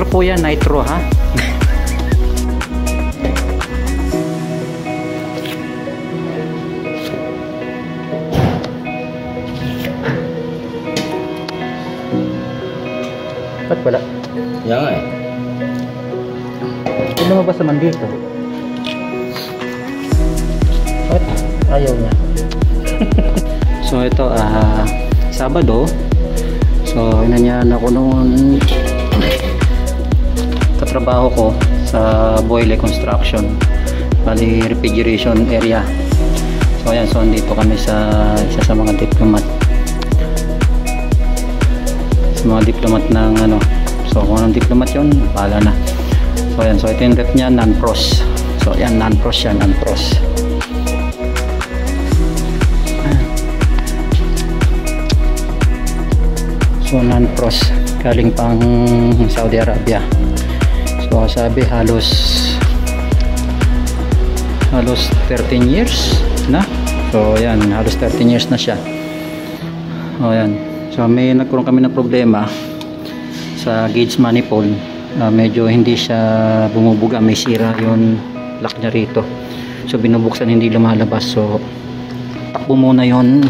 Nitro po yan, nitro ha. Ba't wala? Yan nga eh. Hindi lumabas naman dito. Ba't ayaw niya? So ito, Sabado. So inanyahan ako noon. Katrabaho ko sa boiler construction. Bali refrigeration area. So ayan, so dito kami sa isa sa mga diplomat. Mga diplomat ng ano, so kung anong diplomat yun, bahala na. So ayan, so ito yung rep nya, non-pros. So ayan, non-pros yan, non-pros. So non-pros, galing pang Saudi Arabia. So sabi halos 13 years na. So ayan, halos 13 years na siya. O ayan. So may nagkaroon kami ng problema sa gauge manifold. Medyo hindi siya bumubuga, may sira yung lock niya rito. So binubuksan, hindi lumalabas. So takbo muna yon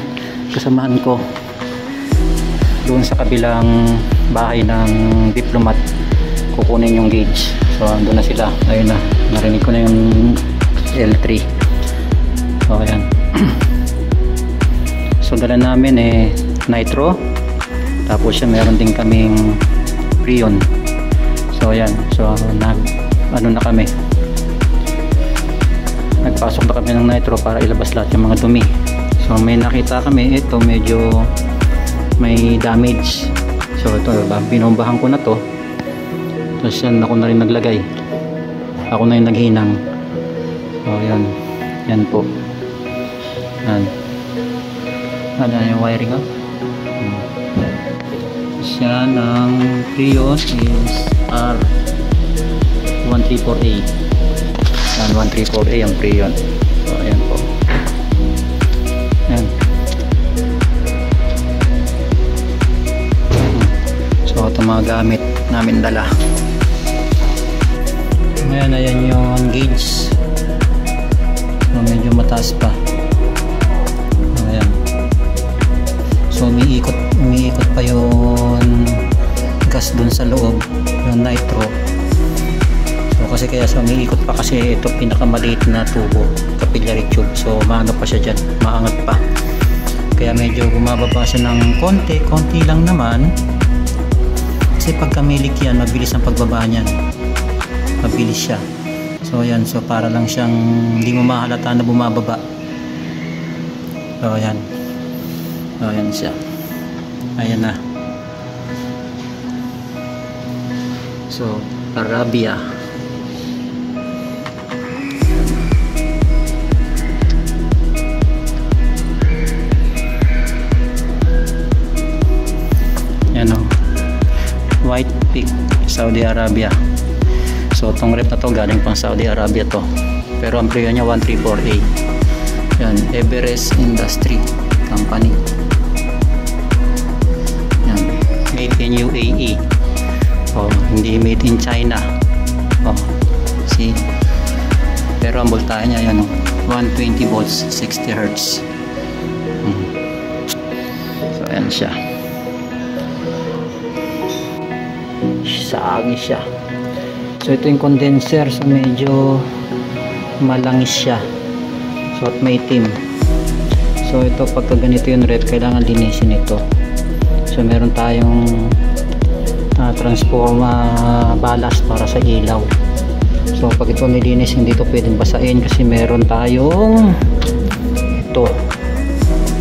kasamaan ko doon sa kabilang bahay ng diplomat, kukunin yung gauge. So andun na sila, ayun na, narinig ko na yung L3. So ayan. So dala namin nitro, tapos siya meron din kaming freon. So ayan, so ano na kami, nagpasok na kami ng nitro para ilabas lahat yung mga dumi. So may nakita kami, ito medyo may damage. So ito, binombahan ko na to, tapos yan, ako na rin naglagay, ako na yung naghinang. So yan, yan po, yan. Ano yung wiring up? Siya ng freon is R134A. Yan, 134A ang freon. So ayan po, yan. So ito mga gamit namin dala. Ngayon, ayan yung gauge. So medyo mataas pa. Ayan. So umiikot pa yung gas dun sa loob, yung nitro. So kasi kaya sa umiikot pa kasi ito pinakamaliit na tubo, capillary tube. So maano pa siya dyan, maangat pa. Kaya medyo bumababa siya ng konti lang naman. Kasi pagka milik yan, mabilis ang pagbaba niyan. Mabilis siya. So ayan, so para lang siyang hindi mo mahalata na bumababa. So ayan. So ayan siya. Ayan na. So Arabia. Yan o, White Peak, Saudi Arabia. So itong rep na to galing pang Saudi Arabia to, pero ang preyo niya 134A. Yan, Everest Industry Company. Yan, made in UAE. Oh, hindi made in China. Oh, see, pero ang voltahe niya yan, 120 volts 60 Hz. So ayan siya, saagi siya. So ito yung condenser, so medyo malangis siya. So at may itim. So ito, pagka ganito yung rep, kailangan linisin ito. So meron tayong transformer ballast para sa ilaw. So pag ito nilinis, hindi ito pwedeng basain kasi meron tayong ito,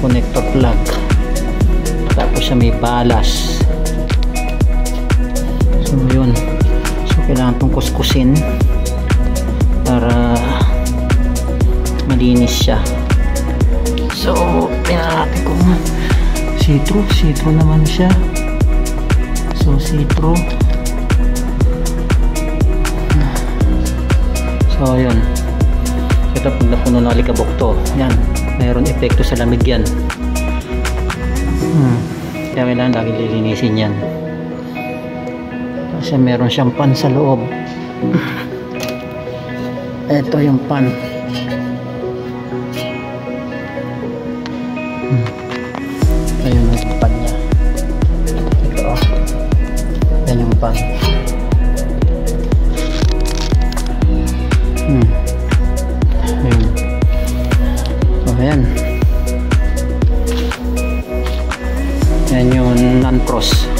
connector plug, tapos siya may ballast. So yun, so kailangan itong kuskusin para malinis siya. So tingnan natin kung see-through naman siya. So see-through. So yun, so ito pag napuno na alikabok to, yan, mayroon epekto sa lamig yan. Kaya kailangan lagi lilinisin yan. Kasi meron siyang pan sa loob. Ito yung pan. Ayun yung pan niya. Ito oh. Yan yung pan. Ayun. So ayan. Yan yung non-cross.